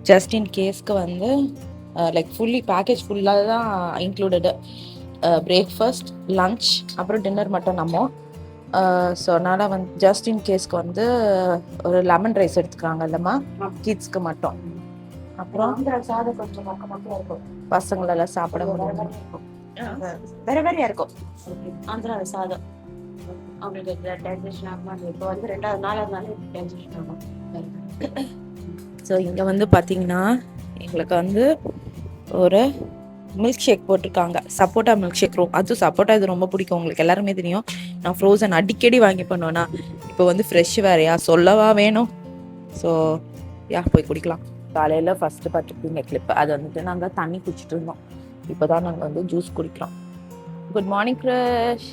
Just in கேஸ்க்கு வந்து like fully package ஃபுல்லாக தான் இன்க்ளூடடு. பிரேக்ஃபாஸ்ட், லன்ச், அப்புறம் டின்னர் மட்டும் நம்ம. ஸோ அதனால் வந்து ஜஸ்ட் இன் கேஸ்க்கு வந்து ஒரு லெமன் ரைஸ் எடுத்துக்கிறாங்க இல்லைம்மா, கிட்ஸ்க்கு மட்டும். அப்புறம் சாதம் கொஞ்சம் மக்கமாக இருக்கும், பசங்களெல்லாம் சாப்பிட முடியாது, வேற வேறையா இருக்கும். ஆந்திரா சாதம் அவங்களுக்கு டைஜஷன் ஆகும். இப்போ வந்து 2வது நாள் டைஜஷன் ஆகும். ஸோ இங்கே வந்து பார்த்தீங்கன்னா எங்களுக்கு வந்து ஒரு மில்க் ஷேக் போட்டிருக்காங்க, சப்போட்டா மில்க் ஷேக். அதுவும் சப்போட்டா இது ரொம்ப பிடிக்கும், உங்களுக்கு எல்லாருமே தெரியும். நான் ஃப்ரோசன் அடிக்கடி வாங்கி பண்ணுவேன்னா, இப்போ வந்து ஃப்ரெஷ் வேறையா சொல்லவா வேணும். ஸோ போய் குடிக்கலாம். காலையில் ஃபஸ்ட்டு பார்த்துருப்பீங்க கிளிப்பு, அது வந்துட்டு நாங்கள் தண்ணி குடிச்சிட்டு இருந்தோம். இப்போ தான் நாங்கள் வந்து ஜூஸ் குடிக்கிறோம். Good morning Krish.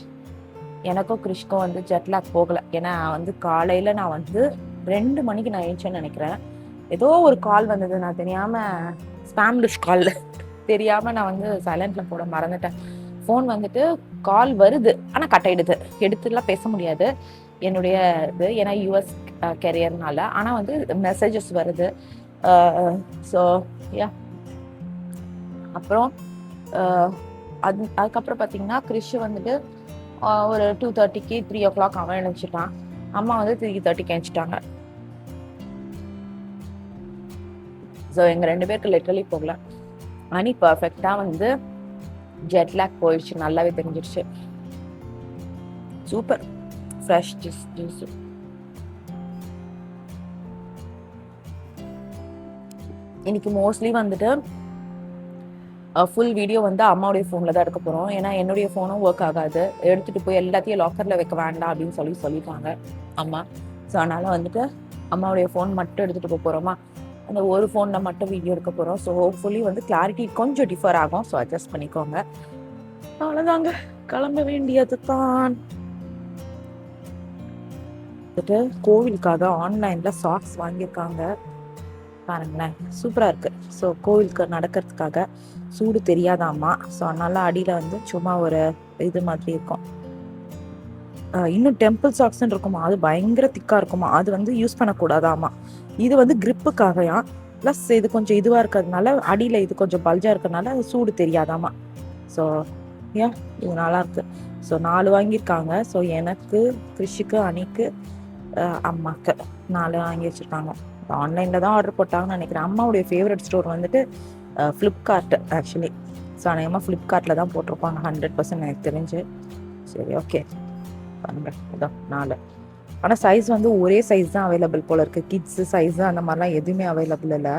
எனக்கும் கிறிஷ்க்கும் வந்து ஜெட்லாக் போகலை. ஏன்னா வந்து காலையில் நான் வந்து 2 மணிக்கு நான் எழுந்தேன்னு நினைக்கிறேன். ஏதோ ஒரு கால் வந்தது, நான் தெரியாமல் ஸ்பாம்லிஷ் காலில் தெரியாமல் நான் வந்து சைலண்டில் போட மறந்துட்டேன். ஃபோன் வந்துட்டு கால் வருது, ஆனால் கட் ஆகிடுது, எடுத்துலாம் பேச முடியாது என்னுடைய இது, ஏன்னா யூஎஸ் கேரியர்னால. ஆனால் வந்து மெசேஜஸ் வருது. ஸோ அப்புறம் அதுக்கப்புறம் பார்த்தீங்கன்னா கிறிஷ் வந்துட்டு ஒரு 2:30க்கு 3 o'clock அவன் எழுந்துச்சிட்டான். அம்மா வந்து 3:30க்கு எழுந்துச்சிட்டாங்க. ஸோ எங்கள் 2 பேருக்கு லிட்டரலி போகல. அனி பர்ஃபெக்டாக வந்து ஜெட்லாக் போயிடுச்சு, நல்லாவே தெரிஞ்சிடுச்சு. Super fresh juice. இன்னைக்கு மோஸ்ட்லி வந்துட்டு ஃபுல் வீடியோ வந்து அம்மாவுடைய ஃபோனில் தான் எடுக்க போகிறோம். ஏன்னா என்னுடைய ஃபோனும் ஒர்க் ஆகாது, எடுத்துகிட்டு போய் எல்லாத்தையும் லாக்கரில் வைக்க வேண்டாம் அப்படின்னு சொல்லிட்டாங்க அம்மா. ஸோ அதனால் வந்துட்டு அம்மாவுடைய ஃபோன் மட்டும் எடுத்துகிட்டு போக போகிறோமா, அந்த ஒரு ஃபோனில் மட்டும் வீடியோ எடுக்க போகிறோம். ஸோ ஹோப்ஃபுல்லி வந்து கிளாரிட்டி கொஞ்சம் டிஃபர் ஆகும். ஸோ அட்ஜஸ்ட் பண்ணிக்கோங்க. அவ்வளோதாங்க, கிளம்ப வேண்டியது தான். வந்துட்டு கோவிலுக்காக ஆன்லைனில் சாக்ஸ் வாங்கியிருக்காங்க பாருங்களேன், சூப்பராக இருக்குது. ஸோ கோவிலுக்கு நடக்கிறதுக்காக சூடு தெரியாதாம்மா. ஸோ அதனால அடியில் வந்து சும்மா ஒரு இது மாதிரி இருக்கும். இன்னும் டெம்பிள் சாக்ஸ்ன்னு இருக்குமா, அது பயங்கர திக்காக இருக்குமா, அது வந்து யூஸ் பண்ணக்கூடாதாம்மா. இது வந்து கிரிப்புக்காகயா, ப்ளஸ் இது கொஞ்சம் இதுவாக இருக்கிறதுனால அடியில் இது கொஞ்சம் பல்ஜாக இருக்கிறதுனால அது சூடு தெரியாதாம்மா. ஸோ இது நல்லாயிருக்கு. ஸோ 4 வாங்கியிருக்காங்க. ஸோ எனக்கு, கிறிஷுக்கு, அனிக்கு, அம்மாவுக்கு 4 வாங்கி வச்சுருக்காங்க. ஆன்லைனில் தான் ஆர்டர் போட்டாங்கன்னு நினைக்கிறேன். அம்மாவுடைய ஃபேவரட் ஸ்டோர் வந்துட்டு ஃப்ளிப்கார்ட் ஆக்சுவலி. ஸோ அநேகமாக ஃப்ளிப்கார்ட்டில் தான் போட்டிருப்பாங்க 100% எனக்கு தெரிஞ்சு. சரி, ஓகே பண்ணுங்க. அதான் 4. ஆனால் சைஸ் வந்து ஒரே சைஸ் தான் அவைலபிள் போல் இருக்குது. கிட்ஸு சைஸு அந்த மாதிரிலாம் எதுவுமே அவைலபிள் இல்லை.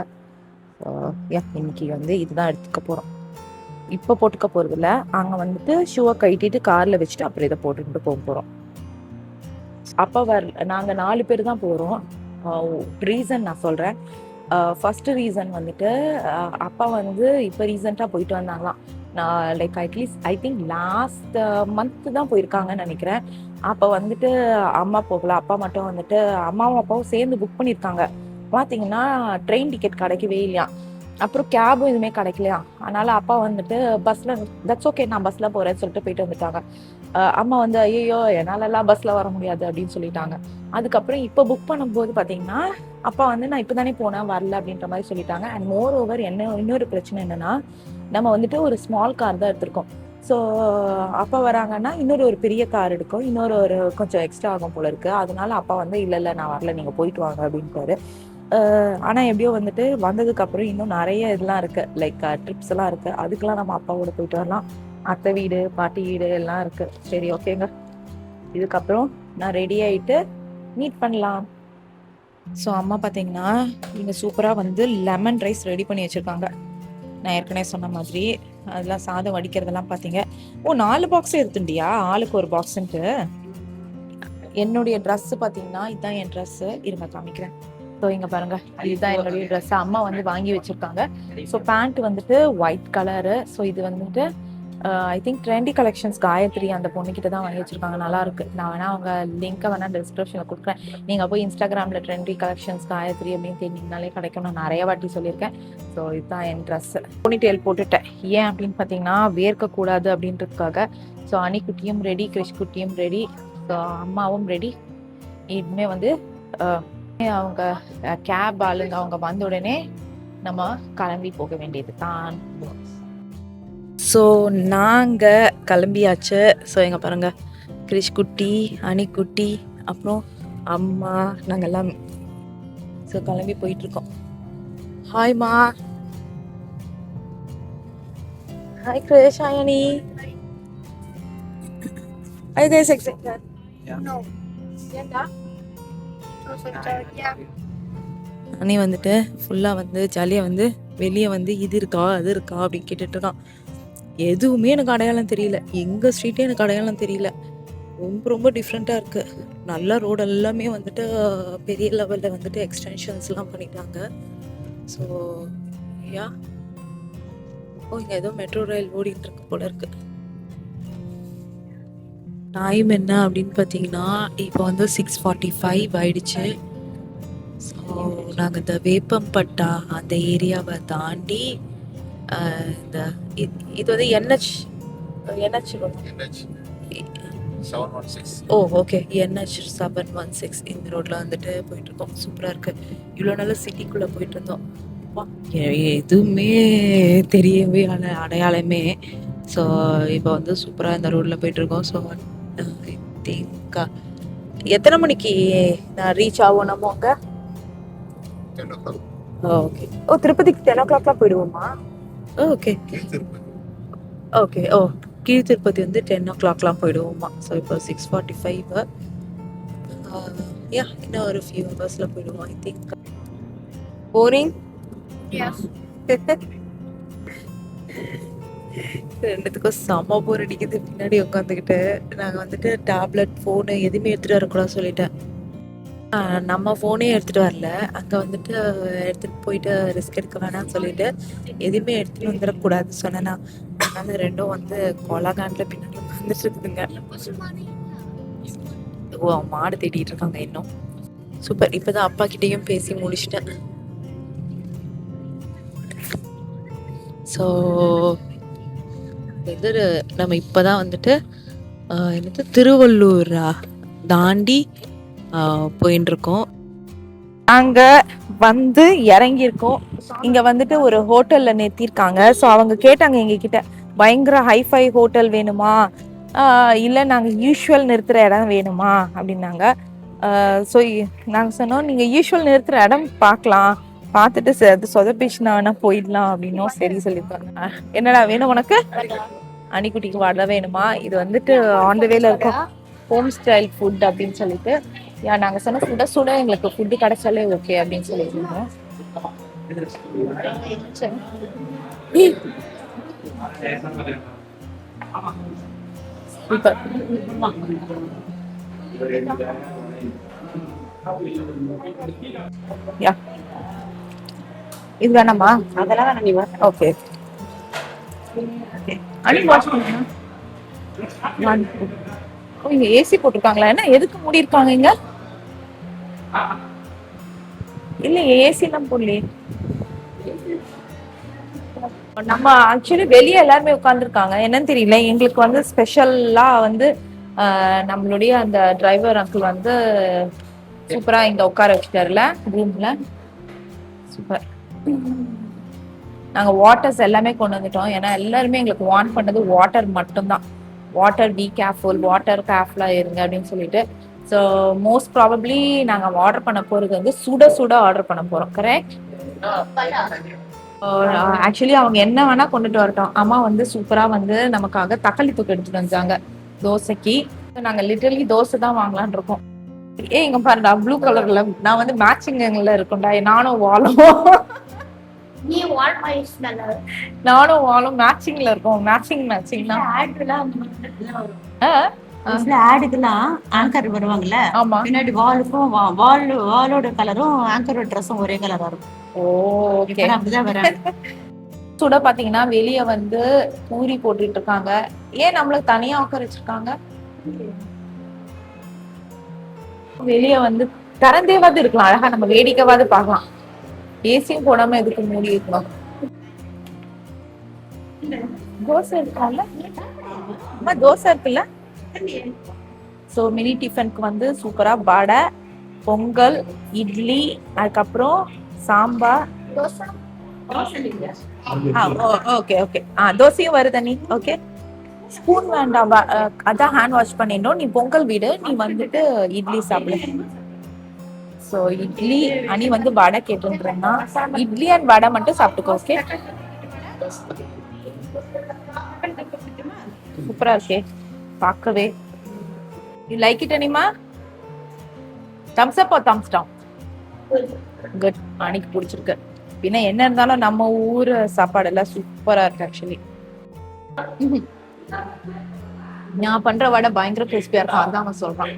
இன்னைக்கு வந்து இதுதான் எடுத்துக்க போகிறோம். இப்போ போட்டுக்க போகிறது இல்லை, அங்கே வந்துட்டு ஷூவை கட்டிட்டு காரில் வச்சுட்டு அப்புறம் இதை போட்டுக்கிட்டு போக போகிறோம். அப்போ நாங்கள் 4 பேர் தான் போகிறோம். ரீசன் நான் சொல்கிறேன். ஃபஸ்ட்டு ரீசன் வந்துட்டு அப்பா வந்து இப்போ ரீசெண்டாக போயிட்டு வந்தாங்களாம். நான் like at least I think last month தான் போயிருக்காங்கன்னு நினைக்கிறேன். அப்போ வந்துட்டு அம்மா போகல, அப்பா மட்டும் வந்துட்டு அம்மாவும் அப்பாவும் சேர்ந்து புக் பண்ணியிருக்காங்க. பார்த்தீங்கன்னா ட்ரெயின் டிக்கெட் கிடைக்கவே இல்லையா, அப்புறம் கேபும் எதுவுமே கிடைக்கலையா. அதனால் அப்பா வந்துட்டு பஸ்ஸில், தட்ஸ் ஓகே நான் பஸ்ஸில் போகிறேன்னு சொல்லிட்டு போயிட்டு வந்துட்டாங்க. அம்மா வந்து ஐயோ என்னாலலாம் பஸ்ஸில் வர முடியாது அப்படின்னு சொல்லிட்டாங்க. அதுக்கப்புறம் இப்போ புக் பண்ணும்போது பார்த்தீங்கன்னா அப்பா வந்து நான் இப்போ தானே போனேன் வரல அப்படின்ற மாதிரி சொல்லிட்டாங்க. அண்ட் மோர் ஓவர் இன்னொரு பிரச்சனை என்னென்னா, நம்ம வந்துட்டு ஒரு ஸ்மால் கார் தான் எடுத்திருக்கோம். ஸோ அப்பா வராங்கன்னா ஒரு பெரிய கார் எடுக்கும், ஒரு கொஞ்சம் எக்ஸ்ட்ரா ஆகும் போல இருக்குது. அதனால அப்பா வந்து இல்லை நான் வரல, நீங்கள் போயிட்டு வாங்க அப்படின்ட்டாரு. ஆனால் எப்படியோ வந்துட்டு வந்ததுக்கப்புறம் இன்னும் நிறைய இதெல்லாம் இருக்குது, லைக் ட்ரிப்ஸ் எல்லாம் இருக்குது. அதுக்கெல்லாம் நம்ம அப்பாவோட போயிட்டு வரலாம். அத்தை வீடு, பாட்டி வீடு எல்லாம் இருக்குது. சரி, ஓகேங்க. இதுக்கப்புறம் நான் ரெடி ஆகிட்டு மீட் பண்ணலாம். ஸோ அம்மா பார்த்தீங்கன்னா இங்கே சூப்பராக வந்து லெமன் ரைஸ் ரெடி பண்ணி வச்சுருக்காங்க. நான் ஏற்கனவே சொன்ன மாதிரி அதெல்லாம் சாதம் வடிக்கிறதெல்லாம் பார்த்தீங்க. 4 பாக்ஸ் எடுத்துட்டியா, ஆளுக்கு ஒரு பாக்ஸுன்ட்டு. என்னுடைய ட்ரெஸ்ஸு பார்த்தீங்கன்னா இதுதான் என் ட்ரெஸ்ஸு, இருங்க காமிக்கிறேன். ஸோ இங்கே பாருங்கள், இதுதான் என்னுடைய ட்ரெஸ்ஸு அம்மா வந்து வாங்கி வச்சுருக்காங்க. ஸோ பேண்ட் வந்துட்டு ஒயிட் கலரு. ஸோ இது வந்துட்டு I think trendy collections Gayathri அந்த பொண்ணுக்கிட்ட தான் வாங்கி வச்சுருக்காங்க. நல்லாயிருக்கு. நான் வேணால் அவங்க லிங்க்கை வேணால் டிஸ்கிரிப்ஷனில் கொடுக்குறேன். நீங்கள் போய் இன்ஸ்டாகிராமில் ட்ரெண்டி கலெக்ஷன்ஸ் காயத்ரி அப்படின்னு தேடிங்கனாலே கிடைக்கும். நான் நிறைய வாட்டி சொல்லியிருக்கேன். ஸோ இதுதான் என் ட்ரெஸ்ஸு. போனிடெயில் போட்டுட்டேன். ஏன் அப்படின்னு பார்த்தீங்கன்னா வேர்க்கக்கூடாது அப்படின்றதுக்காக. ஸோ அனிக்குட்டியும் ரெடி, கிறிஷ் குட்டியும் ரெடி, ஸோ அம்மாவும் ரெடி. இனிமே வந்து அவங்க கேப் ஆளுங்க அவங்க வந்த உடனே நம்ம கிளம்பி போக வேண்டியது தான். ஸோ நாங்கள் கிளம்பியாச்சு. ஸோ எங்கே பாருங்கள், கிரிஷ் குட்டி, அணிக்குட்டி, அப்புறம் அம்மா, நாங்கள் எல்லாம் ஸோ கிளம்பி போயிட்டுருக்கோம். ஹாய்மா. ஹாய் கிரிஷ், ஹாய் அனி. Are you guys excited? No. ஏண்டா? Yeah. அனி வந்துட்டு ஃபுல்லாக வந்து ஜாலியாக வந்து வெளியே வந்து இது இருக்கா அது இருக்கா அப்படின்னு கேட்டுட்டு இருக்கான். எதுவுமே எனக்கு அடையாளம் தெரியல. எங்கள் ஸ்ட்ரீட்டே எனக்கு அடையாளம் தெரியல. ரொம்ப ரொம்ப டிஃப்ரெண்ட்டாக இருக்குது. நல்ல ரோடு எல்லாமே வந்துட்டு பெரிய லெவலில் வந்துட்டு எக்ஸ்டென்ஷன்ஸ்லாம் பண்ணிட்டாங்க. ஸோ யா, இங்கே ஏதோ மெட்ரோ ரயில் ஓடிட்டு இருக்கு போல இருக்கு. டைம் என்ன அப்படின்னு பார்த்தீங்கன்னா இப்போ வந்து 6:45 ஆயிடுச்சு. ஸோ நாங்கள் இந்த வேப்பம்பட்டா அந்த ஏரியாவை தாண்டி இந்த இது வந்து NH ஓகே NH 716 இந்த ரோட்ல வந்துட்டு போயிட்டு இருக்கோம். சூப்பராக இருக்கு. இவ்வளோ நாள் சிட்டிக்குள்ளே போயிட்டு இருந்தோம். எதுவுமே தெரியவே அடையாளமே. ஸோ இப்போ வந்து சூப்பராக இந்த ரோட்ல போயிட்டு இருக்கோம். ஸோ திங்க் எத்தனை மணிக்கு நான் ரீச் ஆகும் நம்ம அங்கே? ஓகே. திருப்பதிக்கு 10 o'clockலாம் போயிடுவோமா? Okay okay. கீழ் திருப்பதி வந்து 10 o'clockலாம் போயிடுவோமா? ஸோ இப்போ 6:45. இன்னும் ஒரு ஃபியூ ஹவர்ஸில் போயிடுவோம் ஐ திங்க். போரிங்? Yes. ரெண்டுத்துக்கும் செம்ம போர் அடிக்குது. பின்னாடி உட்காந்துக்கிட்டு நாங்கள் வந்துட்டு டேப்லெட், ஃபோனு எதுவுமே எடுத்துகிட்டு வரக்கூடாது சொல்லிட்டேன். நம்ம ஃபோனே எடுத்துகிட்டு வரல. அங்கே வந்துட்டு எடுத்துகிட்டு போயிட்டு ரிஸ்க் எடுக்க வேணாம்னு சொல்லிட்டு எதுவுமே எடுத்துகிட்டு வந்துடக்கூடாது சொன்னேன்னா. அதனால ரெண்டும் வந்து கொலகாண்டில் பின்னாடி வந்துட்டு இருக்குதுங்க. மாடு தேடிட்டு இருக்காங்க இன்னும். சூப்பர். இப்போதான் அப்பா கிட்டேயும் பேசி முடிச்சிட்டேன். ஸோ இது நம்ம இப்போதான் வந்துட்டு என்னது திருவள்ளூர் தாண்டி போயின்னு இருக்கோம். அங்க வந்து இறங்கியிருக்கோம். இங்க வந்துட்டு ஒரு ஹோட்டல்ல நிறுத்திருக்காங்க. ஸோ அவங்க கேட்டாங்க எங்க கிட்ட, பயங்கர ஹைஃபை ஹோட்டல் வேணுமா இல்லை நாங்கள் யூஷுவல் நிறுத்துற இடம் வேணுமா அப்படின்னாங்க. ஸோ நாங்கள் சொன்னோம், நீங்கள் யூஷுவல் நிறுத்துற இடம் பார்க்கலாம், பார்த்துட்டு சொதப்பிச்சுனா போயிடலாம் அப்படின்னும். சரி சொல்லியிருக்காங்க. என்னடா வேணும் உனக்கு? அணிக்குட்டிக்கு வடை வேணுமா? இது வந்துட்டு ஆன் த வேல இருக்கும், ஹோம் ஸ்டைல் ஃபுட் அப்படின்னு சொல்லிட்டு. நாங்கள் சொன்ன சுட சுட எங்களுக்கு ஃபுட்டு கிடைச்சாலே ஓகே அப்படின்னு சொல்லியிருந்தோம். இது வேணாமா? அதெல்லாம் வேணாம். ஓகே. அனி வாட்ச் பண்ணுங்க. இங்க ஏசி போட்டிருக்காங்களா? என்ன எதுக்கு மூடி இருக்காங்க இங்க? இல்ல ஏசி எல்லாம் போடலையே. நம்ம ஆக்சுவலி வெளியே எல்லாருமே உட்காந்துருக்காங்க. என்னன்னு தெரியல, எங்களுக்கு வந்து ஸ்பெஷலா வந்து நம்மளுடைய அந்த டிரைவர் அங்கிள் வந்து சூப்பரா இங்க உட்கார வச்சுட்டாருல ரூம்ல. சூப்பர். நாங்க வாட்டர்ஸ் எல்லாமே கொண்டு வந்துட்டோம். ஏன்னா எல்லாருமே எங்களுக்கு வார்ன் பண்ணது வாட்டர் மட்டும்தான். வாட்டர் பி கேர்ஃபுல், வாட்டர் கேர்ஃபுல்லா இருங்க அப்படின்னு சொல்லிட்டு. ஸோ மோஸ்ட் ப்ராபப்ளி நாங்கள் ஆர்டர் பண்ண போறது வந்து சுட சுட ஆர்டர் பண்ண போறோம். கரெக்ட்? ஆக்சுவலி அவங்க என்ன வேணா கொண்டுட்டு வரட்டும். அம்மா வந்து சூப்பரா வந்து நமக்காக தக்காளி தொக்கு எடுத்துட்டு வந்தாங்க தோசைக்கு. நாங்க லிட்டரலி தோசை தான் வாங்கலான் இருக்கோம். இங்க பாருடா, ப்ளூ கலர்ல நான் வந்து மேட்சிங்ல இருக்கும்டா. நானும் வாழும் நானும் வாழும் மேட்சிங்ல இருக்கோம். மேட்சிங் ஆடுக்கெல்லாம் ஆங்கர் வருவாங்கல்ல, பின்னாடி வாலுக்கும் வாலோட கலரும் ஆங்கரோட ட்ரெஸ்ஸும் ஒரே கலரா இருக்கும். ஓகே, அப்படிதான் வராங்க. சுட பாத்தீங்கன்னா வெளிய வந்து பூரி போட்டுட்டு இருக்காங்க. ஏன் நம்மளுக்கு தனியா உட்கார வச்சிருக்காங்க? வெளிய வந்து திறந்தேவாது இருக்கலாம், அழகா நம்ம வேடிக்கைவாது பார்க்கலாம். ஏசியும் போடாம எதுக்கு மூடி இருக்கணும்? தோசை இருக்கலாம்ல, தோசை இருக்குல்ல. ஸோ மினி டிஃபனுக்கு வந்து சூப்பரா வடை, பொங்கல், இட்லி, அதுக்கப்புறம் சாம்பார், ஓகே ஓகே. தோசையும் வருது நீ. ஓகே, ஸ்பூன் வேண்டாம். அதான் ஹேண்ட் வாஷ் பண்ணிடணும். நீ பொங்கல் வீடு, நீ வந்துட்டு இட்லி சாப்பிடு. ஸோ இட்லி அனி வந்து வடை கேட்டுருந்தா, இட்லி அண்ட் வடை மட்டும் சாப்பிட்டுக்கோ. ஓகே, சூப்பரா இருக்கே பார்க்கவே. You like it Anima? Thumbs up or thumbs down? Good. அன்னைக்கு பிடிச்சிருக்கு. பின்ன என்ன இருந்தாலும் நம்ம ஊர் சாப்பாடு எல்லாம் சூப்பரா இருக்கு ஆக்சுவலி. நான் பண்ற வடை பயங்கர கிறிஸ்பியா இருக்கும், அதான் அவன் சொல்றான்.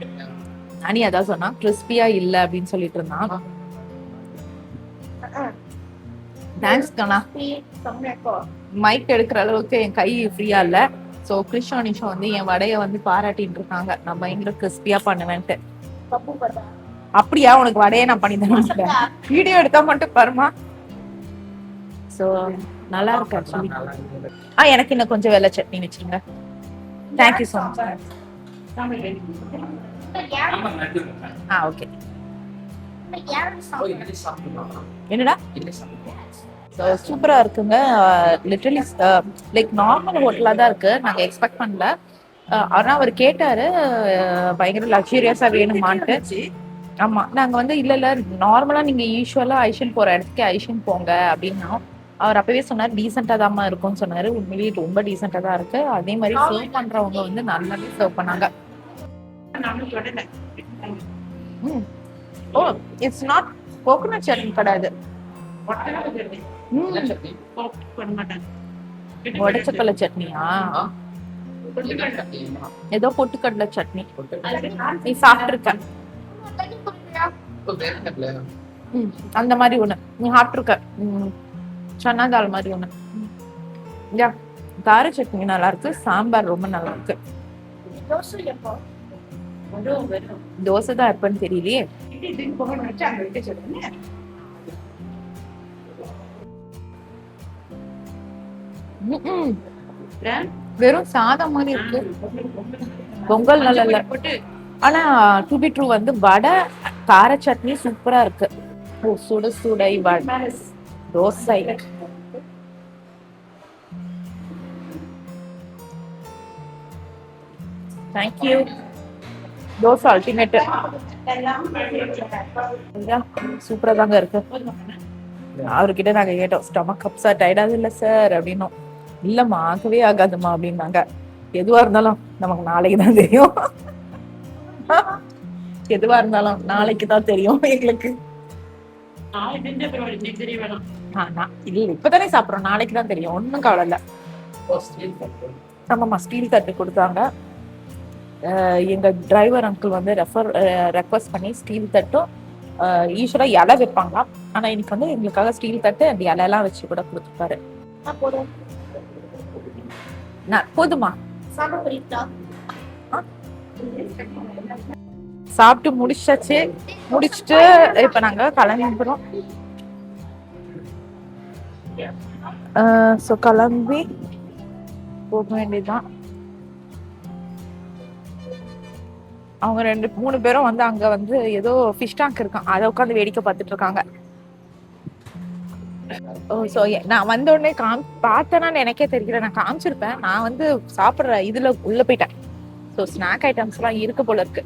அனி அதான் சொன்னா, கிறிஸ்பியா இல்ல அப்படின்னு சொல்லிட்டு இருந்தான். தேங்க்ஸ் கண்ணா. மைக் எடுக்கிற அளவுக்கு என் கை ஃப்ரீயா இல்ல. சோ கிருஷ்ணா நிஷம் வந்து என் வடைய வந்து பாராட்டிட்டு இருக்காங்க, நான் பயங்கர கிறிஸ்பியா பண்ணுவேன்ட்டு. அப்படியா? உனக்கு வடையே நான் பண்ணி தரேன், வீடியோ எடுத்தா மட்டும் பாருமா. சோ நல்லா இருக்கு ஆக்சுவலி. எனக்கு இன்னும் கொஞ்சம் வெள்ளை சட்னி வச்சிருங்க. Thank you so much. ஓகே. என்னடா சூப்பரா இருக்குங்க. லிட்டரலி லைக் நார்மல் ஹோட்டலா தான் இருக்கு, நாங்க எக்ஸ்பெக்ட் பண்ணல. ஆனா அவர் கேட்டாரு பயங்கர லக்ஸூரியஸா வேணுமான்ட்டு. ஆமா, நாங்க வந்து இல்ல நார்மலா நீங்க யூஸ்வலா ஐஷன் போற இடத்துக்கு ஐஷன் போங்க அப்படின்னா, அவர் அப்பவே சொன்னார் டீசெண்டா தான் இருக்கும்னு சொன்னாரு. உண்மையிலேயே ரொம்ப டீசெண்டா தான் இருக்கு. அதே மாதிரி சர்வ் பண்றவங்க வந்து நல்லாவே சர்வ் பண்ணாங்க. ஓ, இட்ஸ் நாட் கோகனட் சட்னி கிடையாது, உடச்சக்கடலை சட்னியா? ஏதோ பொட்டுக்கடலை சட்னி நீ சாப்பிட்டுருக்க அந்த மாதிரி ஒண்ணு நீ சாப்பிட்டுருக்க. சன்னா தால் மாதிரி ஒண்ணு. கார சட்னி நல்லா இருக்கு, சாம்பார் ரொம்ப நல்லா இருக்கு. தோசை தான் எப்பன்னு தெரியலையே. வெறும் சாதம் மாதிரி இருக்கு, பொங்கல் நல்லா இல்ல. ஆனா டு பி ட்ரூ வந்து வடை கார சட்னி சூப்பரா இருக்கு. சுட சுடை வடை தோசை. தேங்க்யூ. தோசை அல்டிமேட், சூப்பரா தாங்க இருக்கு. அவர்கிட்ட நாங்க கேட்டோம் ஸ்டொமக் அப்செட் ஆயிடாது இல்ல சார் அப்படின்னும். இல்லம்மா ஆகவே ஆகாதுமா அப்படின்னாங்க. எதுவா இருந்தாலும் நமக்கு நாளைக்கு தான் தெரியும். எதுவா இருந்தாலும் நாளைக்கு தான் தெரியும் எங்களுக்கு. இல்ல இப்பதானே சாப்பிடுறோம், நாளைக்கு தான் தெரியும், ஒன்னும் கவலை இல்ல. ஆமாம்மா, ஸ்டீல் தட்டு கொடுத்தாங்க. எங்க டிரைவர் அங்கிள் வந்து ரெக்வஸ்ட் பண்ணி ஸ்டீல் தட்டும் யூஸ்வலா இலை வைப்பாங்களா, ஆனா இன்னைக்கு வந்து எங்களுக்காக ஸ்டீல் தட்டு அந்த இலையெல்லாம் வச்சு கூட கொடுத்துருப்பாரு. போதுமா? சாப்பிட்டு முடிச்சாச்சு. முடிச்சுட்டு இப்ப நாங்க கிளம்பிக்கிறோம். கிளம்பி போக வேண்டியதுதான். அவங்க 2-3 பேரும் வந்து அங்க வந்து ஏதோ ஃபிஷ் டேங்க் இருக்கான், அதை உட்காந்து வேடிக்கை பார்த்துட்டு இருக்காங்க. நான் வந்த உடனே பார்த்தேன்னு எனக்கே தெரியல, நான் காமிச்சிருப்பேன். நான் வந்து சாப்பிடுற இதுல உள்ள போயிட்டேன். ஸோ ஸ்நாக் ஐட்டம்ஸ் எல்லாம் இருக்கு போல இருக்கு.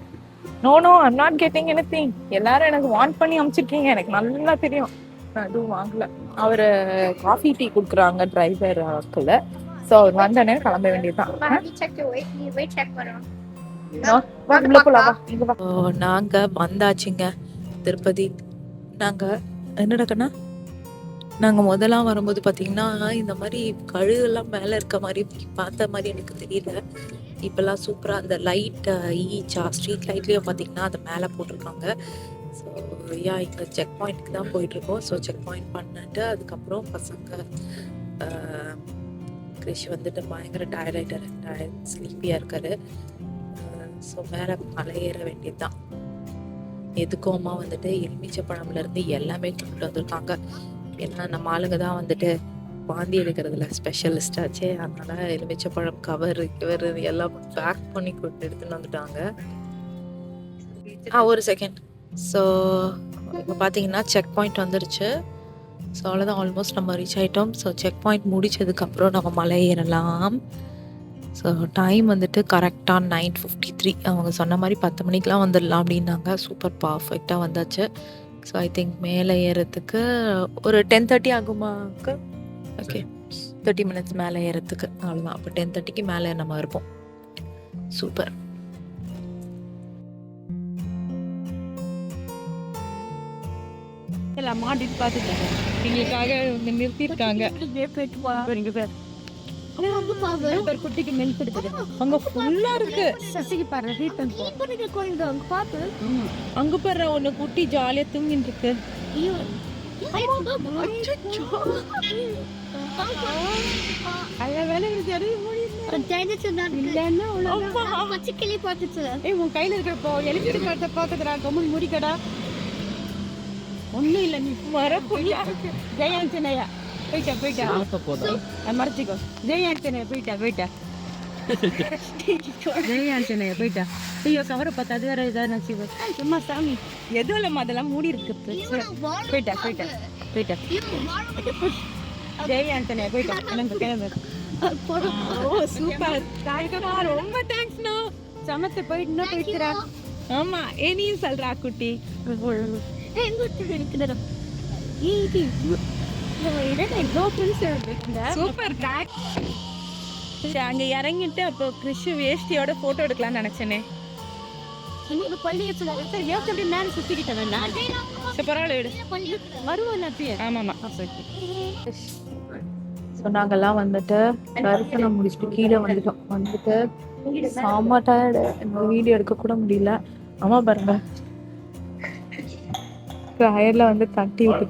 No I'm not getting anything. எல்லாரும் எனக்கு வாண்ட் பண்ணி அனுப்பிச்சிருக்கீங்க, எனக்கு நல்லா தெரியும், நான் எதுவும் வாங்கல. அவரு காஃபி டீ குடுக்குறாங்க டிரைவருக்குள்ள. ஸோ அவர் வந்தோடனே கிளம்ப வேண்டியதுதான். நாங்க வந்தாச்சுங்க திருப்பதி. நாங்க என்னடா கண்ணா, நாங்க முதலாம் வரும்போது பாத்தீங்கன்னா இந்த மாதிரி கழுகுலாம் மேல இருக்க மாதிரி பார்த்த மாதிரி எனக்கு தெரியல. இப்பெல்லாம் சூப்பரா அந்த லைட் ஸ்ட்ரீட் லைட்லயும் பாத்தீங்கன்னா அதை மேல போட்டிருக்காங்க. ஸோ இங்க செக் பாயிண்ட்க்கு தான் போயிட்டு இருக்கோம். ஸோ செக் பாயிண்ட் பண்ணிட்டு அதுக்கப்புறம் பசங்க கிரிஷ் வந்துட்டு பயங்கர டயர்டாயிட்டாரு, ஸ்லீப்பியா இருக்காரு. ஸோ மேலே மலை ஏற வேண்டியதுதான். எதுக்கும் அம்மா வந்துட்டு எலுமிச்சப்பழம்ல இருந்து எல்லாமே கொண்டு வந்திருக்காங்க. ஏன்னா நம்ம ஆளுங்க தான் வந்துட்டு வாந்தி எடுக்கிறதுல ஸ்பெஷலிஸ்ட் ஆச்சு. அதனால எலுமிச்சப்பழம் கவர் எல்லாம் பேக் பண்ணி கொண்டு எடுத்துன்னு வந்துட்டாங்க. ஒரு செகண்ட். ஸோ இப்போ பார்த்தீங்கன்னா செக் பாயிண்ட் வந்துருச்சு. ஸோ அவ்வளோதான், ஆல்மோஸ்ட் நம்ம ரீச் ஆகிட்டோம். ஸோ செக் பாயிண்ட் முடிச்சதுக்கப்புறம் நம்ம மலை ஏறலாம். ஸோ டைம் வந்துட்டு கரெக்டாக 9:53. அவங்க சொன்ன மாதிரி 10 மணிக்கெலாம் வந்துடலாம் அப்படின்னாங்க. சூப்பர் பர்ஃபெக்டாக வந்தாச்சு. ஸோ ஐ திங்க் மேலே ஏறத்துக்கு ஒரு 10:30 ஆகுமாக்கு. ஓகே, 30 மினிட்ஸ் மேலே ஏறத்துக்கு. அவ்வளோதான். அப்போ 10:30க்கு மேலே நம்ம இருப்போம். சூப்பர். எல்லாம் மாட்டிட்டு பார்த்துட்டேன். எங்களுக்காக நிறுத்திருக்காங்க. குட்டிக்கு மெல்ட் இருக்குது. அங்க ஃபுல்லா இருக்கு. சசிக்கு பாரு, கோயில் அங்க பாத்து. அங்க பாரு ஒண்ணு குட்டி ஜாலியா தூங்கிட்டு இருக்கு. உன் கையில இருக்கிறப்போ எலிபிட்டி பழத்தை பாத்துக்கிறா. கம்முன் முடிக்கடா. ஒண்ணும் இல்ல, நீ வரப்போயா. ஜெயாஞ்சனையா போயிட்டா மறைச்சிக்கோ. ஜெயாஞ்சனையா போயிட்டா ஜெயாஞ்சனையா போயிட்டா. ஐயோ, கவரை பார்த்தா அது வேற இதாக நினச்சிக்கோ. சும்மா சாமி எதுவும் இல்லம்மா, அதெல்லாம் மூடி இருக்கு. போயிட்டா ஜெயாஞ்சனையா போயிட்டா. எனக்கு கிளம்பு. ஓ சூப்பர், ரொம்ப தேங்க்ஸ்ண்ணா. சமத்து போயிட்டுறா. ஆமா, ஏனியும் சொல்றா குட்டி. சூப்பர். அங்க இறங்கிட்டு அப்போ கிறிஷ் வேஷ்டியோட போட்டோ எடுக்கலாம்னு நினைச்சேனே. ஸோ நாங்கெல்லாம் வந்துட்டு தரிசனம் முடிச்சுட்டு கீழே வந்துட்டு செம்ம டயர்டு. எனக்கு வீடியோ எடுக்க கூட முடியல. ஆமா பாருங்க, டயர்ல வந்து தட்டி விட்டு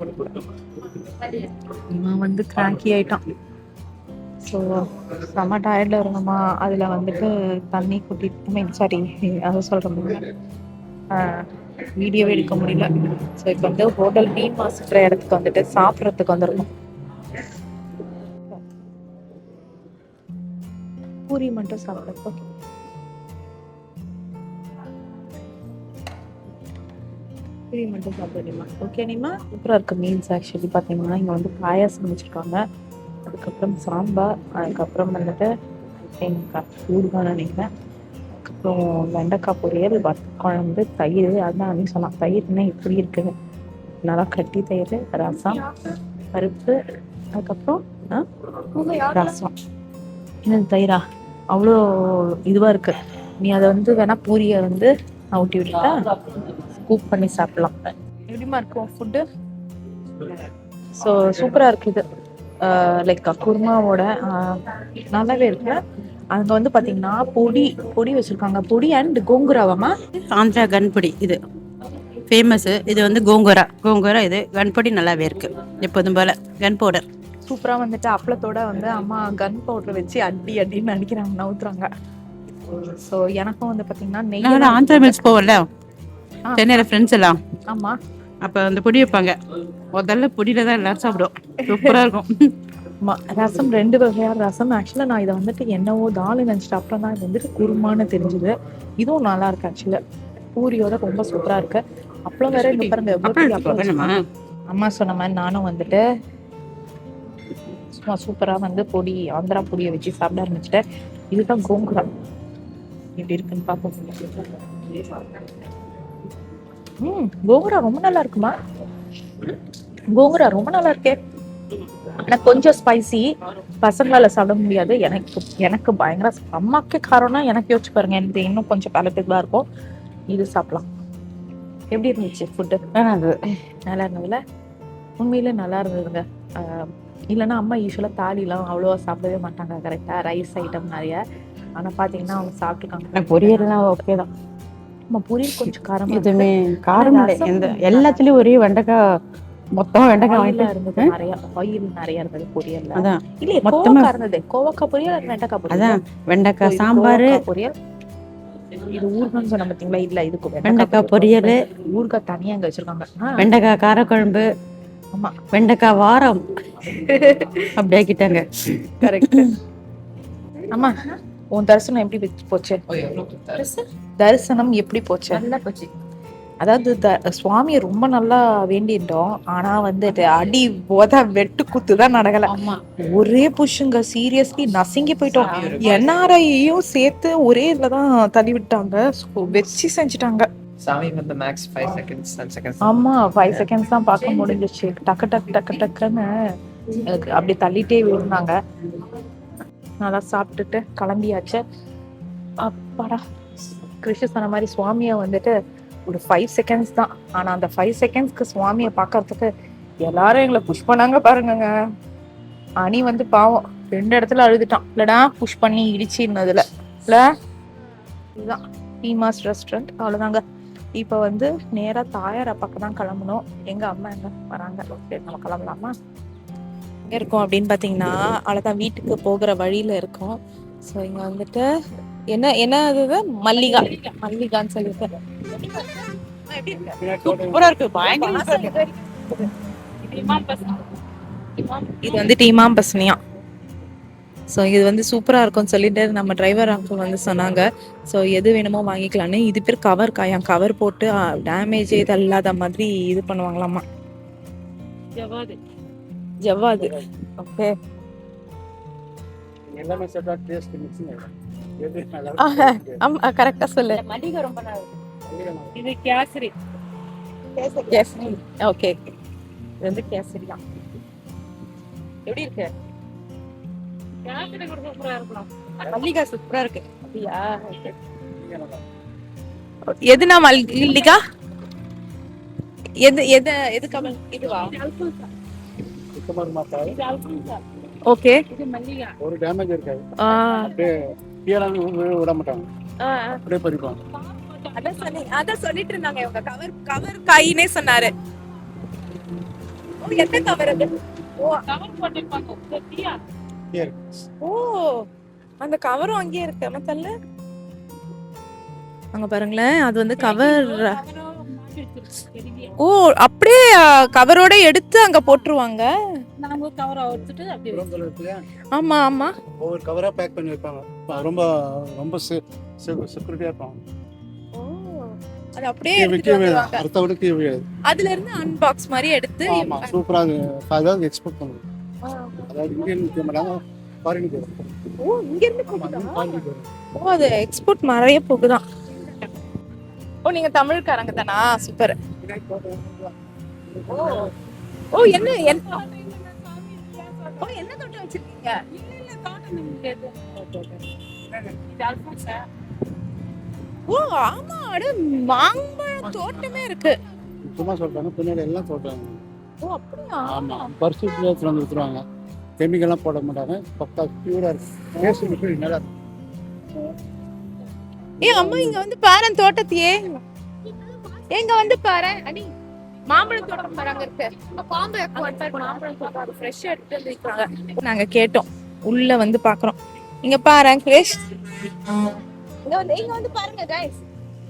இவன் வந்து கிராக்கி ஆயிட்டான். ஸோ செம்ம டயர்டில் இருந்தோமா, அதில் வந்துட்டு தண்ணி கூட்டிட்டு சாரி அதை சொல்கிறோம், வீடியோவே எடுக்க முடியல. ஸோ இப்போ வந்து ஹோட்டல் மீன் மாசுக்கிற இடத்துக்கு வந்துட்டு சாப்பிட்றதுக்கு வந்துருக்கோம். பூரி மட்டும் சாப்பிட்றப்போ பூரி மட்டும் சாப்பிடுமா? ஓகே நீமா. சூப்பராக இருக்குது மீன்ஸ். ஆக்சுவலி பார்த்தீங்கன்னா இங்கே வந்து பாயாசம் வச்சுருக்காங்க, அதுக்கப்புறம் சாம்பார், அதுக்கப்புறம் வந்துட்டு தேங்காய் ஊறுகாய் நினைக்கிறேன், அதுக்கப்புறம் வெண்டைக்காய் பொரியல், குழம்பு, தயிர். அதுதான் அன்னைக்கு சொன்னான், தயிர்னா இப்படி இருக்குது, நல்லா கட்டி தயிர், ரசம், பருப்பு, அதுக்கப்புறம் ரசம். என்னது தயிரா? அவ்வளோ இதுவாக இருக்குது. நீ அதை வந்து வேணா பூரியை வந்து ஊட்டி விட்டுட்டா ஸ்கூப் பண்ணி சாப்பிடலாம். எப்படிமா இருக்கும் ஃபுட்டு? ஸோ சூப்பராக இருக்குது. லைக் குருமாவோட நல்லாவே இருக்கு. அங்கே வந்து பார்த்தீங்கன்னா பொடி வச்சுருக்காங்க. பொடி அண்ட் கோங்குராவாமா? ஆந்திரா கன்பொடி இது ஃபேமஸ்ஸு. இது வந்து கோங்குரா இது கன்பொடி நல்லாவே இருக்கு. எப்போதும் போல கன் பவுடர் சூப்பராக வந்துட்டு அப்பளத்தோட வந்து அம்மா கன் பவுடர் வச்சு அடின்னு அடிக்கிறாங்க, நவுத்துறாங்க. ஸோ எனக்கும் வந்து பார்த்தீங்கன்னா நெய் ஆந்திரா மில்ஸ் போகல சென்னையில் ஃப்ரெண்ட்ஸ் எல்லாம். ஆமாம், அப்போ அந்த பொடி வைப்பாங்க. முதல்ல பொடியில தான் எல்லாரும் சாப்பிடுவோம். சூப்பராக இருக்கும். ரசம் 2 வகையான ரசம். ஆக்சுவலாக நான் இதை வந்துட்டு என்னவோ தால் நினச்சிட்டு அப்புறம் தான் இது வந்துட்டு குருமான்னு தெரிஞ்சுது. இதுவும் நல்லா இருக்கு ஆக்சுவலா, பூரியோட ரொம்ப சூப்பராக இருக்கு. அப்பளம் வேற இங்க பாருங்க எவ்வளோ. அம்மா சொன்ன மாதிரி நானும் வந்துட்டு சும்மா சூப்பராக வந்து பொடி ஆந்திரா பொடியை வச்சு சாப்பிட ஆரம்பிச்சிட்டேன். இதுதான் கோங்குரா, எப்படி இருக்குன்னு பார்ப்போம். கோங்குரா ரொம்ப நல்லா இருக்குமா? கோங்குரா ரொம்ப நல்லா இருக்கே. ஆனா கொஞ்சம் ஸ்பைசி, பசங்களால சாப்பிட முடியாது. எனக்கு பயங்கர. அம்மாக்கே காரம்னா எனக்கு யோசிச்சு பாருங்க, எனக்கு இன்னும் கொஞ்சம் பலட்டுதான் இருக்கும். இது சாப்பிடலாம். எப்படி இருந்துச்சு ஃபுட்டு? நல்லா இருந்ததுல, உண்மையில நல்லா இருந்ததுங்க. இல்லைன்னா அம்மா யூஸ்வலாக தாலிலாம் அவ்வளோவா சாப்பிடவே மாட்டாங்க, கரெக்டாக ரைஸ் ஐட்டம் நிறைய. ஆனால் பார்த்தீங்கன்னா அவங்க சாப்பிட்டுருக்காங்க. பொரியல்லாம் ஓகே தான். நம்ம பொரியல் கொஞ்சம் காரம், எதுவுமே காரம் இல்லை. எந்த எல்லாத்துலேயும் ஒரே வெண்டைக்காய், மொத்தமாக வெண்டைக்காய் வாங்கிட்டு இருந்தது. ஆயில் நிறைய இருந்தது பொரியல். அதான் இல்லையே மொத்தமாக இருந்தது. கோவக்காய் பொரியல், வெண்டைக்காய் பொரியல். அதான் வெண்டைக்காய் சாம்பார் பொரியல். இது ஊறுகான்னு சொன்ன பார்த்தீங்களா? இல்லை, இதுக்கு வெண்டைக்காய் பொரியல், ஊறுகாய் தனியாக அங்கே வச்சிருக்காங்க. வெண்டைக்காய் காரக்குழம்பு, ஆமா வெண்டைக்காய் வாரம் அப்படி ஆக்கிட்டாங்க. கரெக்ட். ஆமா, உன் தரிசனம் எப்படி போச்சு? தரிசனம் எப்படி போச்சு? நல்லா போச்சு. அதாவது சுவாமியை ரொம்ப நல்லா வேண்டிட்டோம். ஆனா வந்துட்டு அடி வெட்டு குத்து தான் நடக்கல. ஆமா ஒரே புஷ்ஷுங்க, சீரியஸ்லி நசுங்கி போயிட்டோம். என்ஆர்ஐயும் சேர்த்து ஒரே இதுலதான் தள்ளி விட்டாங்க. வச்சு செஞ்சுட்டாங்க. சாமி வந்து மேக்ஸ் 5 செகண்ட்ஸ் 10 செகண்ட்ஸ். ஆமா 5 செகண்ட்ஸ் தான் பார்க்க முடிஞ்சிச்சு. டக்கு டக்கு டக்கு டக்குன்னு அப்படி தள்ளிட்டே விழுந்தாங்க. நல்லா சாப்பிட்டுட்டு கிளம்பியாச்சு. அப்பாடா, கிருஷ்ண சொன்ன மாதிரி சுவாமியை வந்துட்டு ஒரு 5 செகண்ட்ஸ் தான். ஆனா அந்த 5 செகண்ட்ஸ்க்கு சுவாமியை பார்க்கறதுக்கு எல்லாரும் எங்களை புஷ் பண்ணாங்க பாருங்க. அணி வந்து பாவம் 2 இடத்துல அழுதுட்டான் இல்லடா, புஷ் பண்ணி இடிச்சிருந்ததுல இல்ல. இதுதான் டீமாஸ் ரெஸ்டாரண்ட். அவ்வளவுதாங்க. இப்ப வந்து நேரா தாயார் பக்கம் தான் கிளம்பணும். எங்க அம்மா எங்க வராங்க. சரி, நம்ம கிளம்பலாமா? எங்க இருக்கோம் அப்படின்னு பாத்தீங்கன்னா, அவ்வளவுதான் வீட்டுக்கு போகிற வழியில இருக்கோம். ஸோ இங்க வந்துட்டு என்ன அது மல்லிகான்னு சொல்லிட்டு சூப்பரா இருக்கு. பயங்கர இது வந்து இமாம் பஸ்னியா. ஸோ இது வந்து சூப்பரா இருக்கும்னு சொல்லிட்டு நம்ம டிரைவர் அங்கிள் வந்து சொன்னாங்க. ஸோ எது வேணுமோ வாங்கிக்கலான்னு. இது பேர் கவர் காயம். கவர் போட்டு டேமேஜ் இது இல்லாத மாதிரி இது பண்ணுவாங்களாமா. ஜவ்வாது. ஓகே, எல்லாமே செட்டா டேஸ்ட் மிக்சிங் ஆயிடும். ஆமா கரெக்டா சொல்லு. மல்லிகை ரொம்ப நல்லா இது கேசரி. கேசரி. ஓகே, இது வந்து கேசரி தான். எப்படி இருக்கு? கேசரி கூட சூப்பரா இருக்கலாம். மல்லிகா சூப்பரா இருக்கு. அப்படியா? எதுனா மல்லிகா? எது கமல் இதுவா? சுத்தமாக மாத்தாது. இது அல்ஃபோன்சா. ஓகே, இது மல்லிகா. ஒரு டேமேஜ் இருக்காது. அப்படியே கீழே விட மாட்டாங்க. அப்படியே பறிப்பாங்க. அதான் சொல்லிட்டு இருந்தாங்க இவங்க. கவர் காயினே சொன்னாரு. ஓ, என்ன கவர் அது? ஓ, கவர் போட்டிருப்பாங்க. சரியா? Here. ஓ, அந்த கவரும் அங்கேயே இருக்கு. மத்தல்ல அங்க பாருங்களேன், அது வந்து கவர். ஓ, அப்படியே கவரோட எடுத்து அங்க போட்டுருவாங்க. நாங்க கவர் எடுத்துட்டு அப்படியே brown color இருக்கு இல்லையா? ஆமா ஆமா, ஒவ்வொரு கவரா பேக் பண்ணி வைப்பாங்க. ரொம்ப ரொம்ப செக்யூரிட்டியா இருப்பாங்க. ஓ, அது அப்படியே கீழே எடுத்துட்டு வந்துருவாங்க. அடுத்த விட கீழே விழாது. அதுல இருந்து அன்பாக்ஸ் மாதிரி எடுத்து. ஆமா, சூப்பரா அதாவது எக்ஸ்போர்ட் பண்ணுவோம். அதாவது இந்தியன் விற்க மாட்டாங்க, ஃபாரினுக்கு வரும். ஓ, இங்க இருந்து ஆமா, ஃபாரினுக்கு வரும். ஓ, அது எக்ஸ்போர்ட் நிறைய போகுதான். ஓ, நீங்க தமிழ்காரங்க தானா? சூப்பர். ஓ ஓ, என்ன ஓ, என்ன தோட்டம் வச்சிருக்கீங்க? இல்ல தோட்டம் கிடையாது. இது அல்ஃபோன்சா. ஓ ஆமா, அட மாம்பழ தோட்டமே இருக்கு. சும்மா சொல்றாங்க, பின்னாடி எல்லாம் சொல்றாங்க. ஓ அப்படியா? ஆமா, பர்சு பிளேஸ்ல வந்து வித்துருவாங்க. கெமிக்கல்லாம் போட மாட்டாங்க. பக்கா பியூரா இருக்கு. டேஸ்ட் மட்டும் நல்லா இருக்கு. அம்மா இங்க வந்து பாரு தோட்டத்தையே. எங்க வந்து பாரு அடி, மாம்பழ தோட்டம் பாருங்க இருக்கு. மாம்பழ தோட்டம் ஃப்ரெஷ்ஷா எடுத்து வந்திருக்காங்க. நாங்க கேட்டோம், உள்ள வந்து பாக்குறோம். இங்க பாரு கிரேஷ், இங்க வந்து பாருங்க கைஸ்,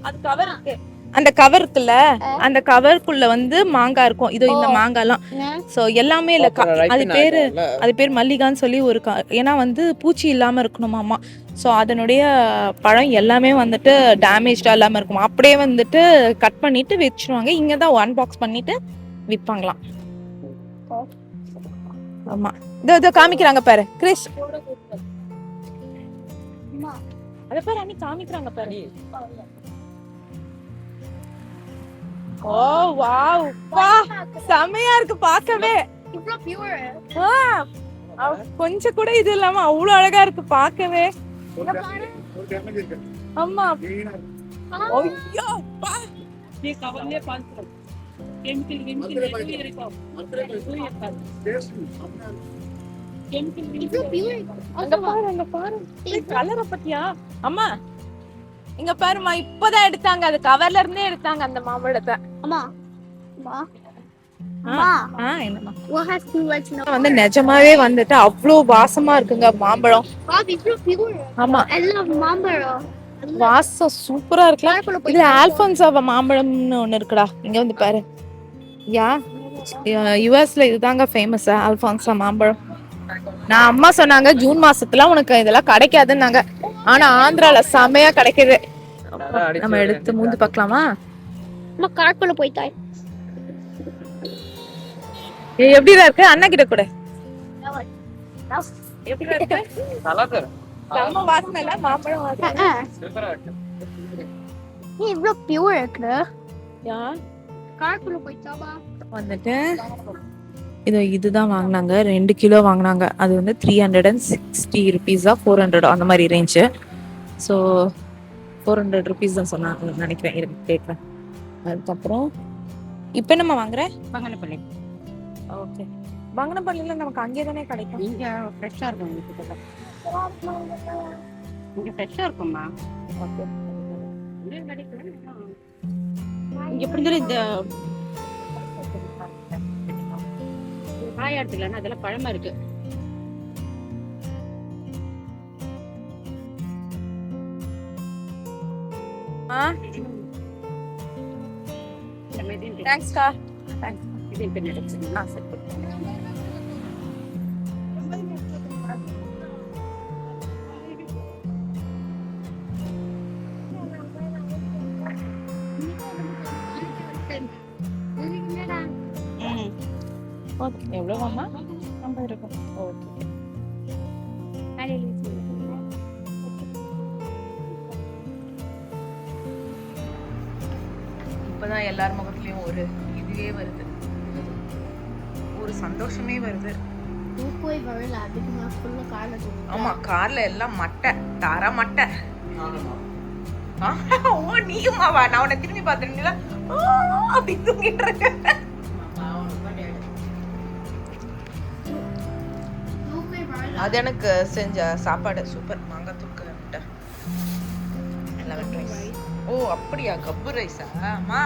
அது கவர் இருக்கு. அந்த கவர் இருக்குல்ல, அந்த கவருக்குள்ள வந்து மாங்காய் இருக்கும். இதோ இந்த மாங்காய்லாம். சோ எல்லாமே இல்ல, அது பேர் மல்லிகான்னு சொல்லி ஒரு ஏன்னா வந்து பூச்சி இல்லாம இருக்கணுமாமா. ஸோ அதனுடைய பழம் எல்லாமே வந்துட்டு டேமேஜ்டா இல்லாம இருக்குமா. அப்படியே வந்துட்டு கட் பண்ணிட்டு வச்சிருவாங்க. இங்க தான் அன்பாக்ஸ் பண்ணிட்டு விற்பாங்களாம். ஆமா, இதோ காமிக்கிறாங்க பாரு கிறிஸ், அத பாரு அண்ணி காமிக்கிறாங்க பாரு. ஓ வாவ், வா செமையா இருக்கு பார்க்கவே. இவ்ளோ பியூர். கொஞ்சம் கூட இது இல்லாம அவ்வளவு அழகா இருக்கு பார்க்கவே. ஒரு டேமேஜ் இருக்கு. ஆமா, கிளீனா இருக்கு. ஐயோ பா, ये கவர்லயே பாத்துறோம். கெமிக்கல் எதுவும் இருக்கும். டேஸ்ட் செம்மையா இருக்கு. கெமிக்கல் இவ்ளோ பியூர். அங்க பாரு கலரை பத்தியா அம்மா? இங்க பாருமா, இப்பதான் எடுத்தாங்க, அது கவர்ல இருந்தே எடுத்தாங்க அந்த மாம்பழத்தை. அம்மா. அம்மா. அம்மா. என்னமா What has two legs now? வந்து நிஜமாவே வந்துட்டு அவ்வளோ வாசமா இருக்குங்க மாம்பழம். Bob, இவ்ளோ பியூர். ஆமா, I love மாம்பழம். வாசம் சூப்பரா இருக்குல்ல. இதுல ஆல்போன்சாவா மாம்பழம்னு ஒண்ணு இருக்குடா, இங்க வந்து பாரு. யுஎஸ்ல இதுதாங்க ஃபேமஸ், ஆல்போன்சா மாம்பழம். நான் அம்மா சொன்னாங்க ஜூன் மாசத்துல உனக்கு இதெல்லாம் கிடைக்காதுன்னாங்க. ஆனா ஆந்திரால செமையா கிடைக்குது. நம்ம எடுத்து மூந்து பார்க்கலாமா? அம்மா கார்க்குள்ள போயிட்டாய். எப்படிடா இருக்கு? அண்ணா கிட்ட கூட எப்படி இருக்கு? நல்லா இருக்கு. நம்ம வாசனை இல்ல, மாம்பழம் வாசனை. சூப்பரா இருக்கு. நீ இவ்ளோ பியூர் இருக்குற. யா கார்க்குள்ள போயிட்டாவா? வந்துட்டு இதுதான் வாங்கினாங்க. 2 கிலோ வாங்கினாங்க. அது வந்து 360 ருபீஸா 400 அந்த மாதிரி ரேஞ்சு. ஸோ 400 ருபீஸ் தான் சொன்னாங்க நினைக்கிறேன். இருக்கு கேட்குறேன். அதுக்கப்புறம் இப்போ நம்ம வாங்குறேன் பங்கனப்பள்ளி. ஓகே. பங்கனப்பள்ளியில் நமக்கு அங்கே தானே கிடைக்கும். இங்க ஃப்ரெஷ்ஷா இருக்கும் உங்களுக்கு. இங்க ஃப்ரெஷ்ஷா இருக்கும்மா. ஓகே. இங்க எப்படி இருந்தாலும் இந்த காயாடுது இல்லைன்னா அதெல்லாம் பழமா இருக்கு. தேங்க்ஸ்க்கா. இது இப்ப நடக்குது. சரி. ஓகே. எவ்வளோவாம்மா? 50 இருக்கும். ஓகே. இப்போதான் எல்லார் முகத்துலயும் ஒரு இதுவே வருது, ஒரு சந்தோஷமே வருது. போய் வரல அதுக்கு நான் ஃபுல்லா கார்ல போறேன். ஆமா, கார்ல எல்லாம் மட்டை, தாரா மட்டை. ஓ நீயுமாவா? நான் உன்னை திரும்பி பார்த்துருந்தீங்களா அப்படி தூங்கிட்டு இருக்கேன். அது எனக்கு செஞ்ச சாப்பாடு சூப்பர். மாங்காய் தூக்கு முட்டை, லெமன் ரைஸ். ஓ அப்படியா? கப்பு ரைஸா? அம்மா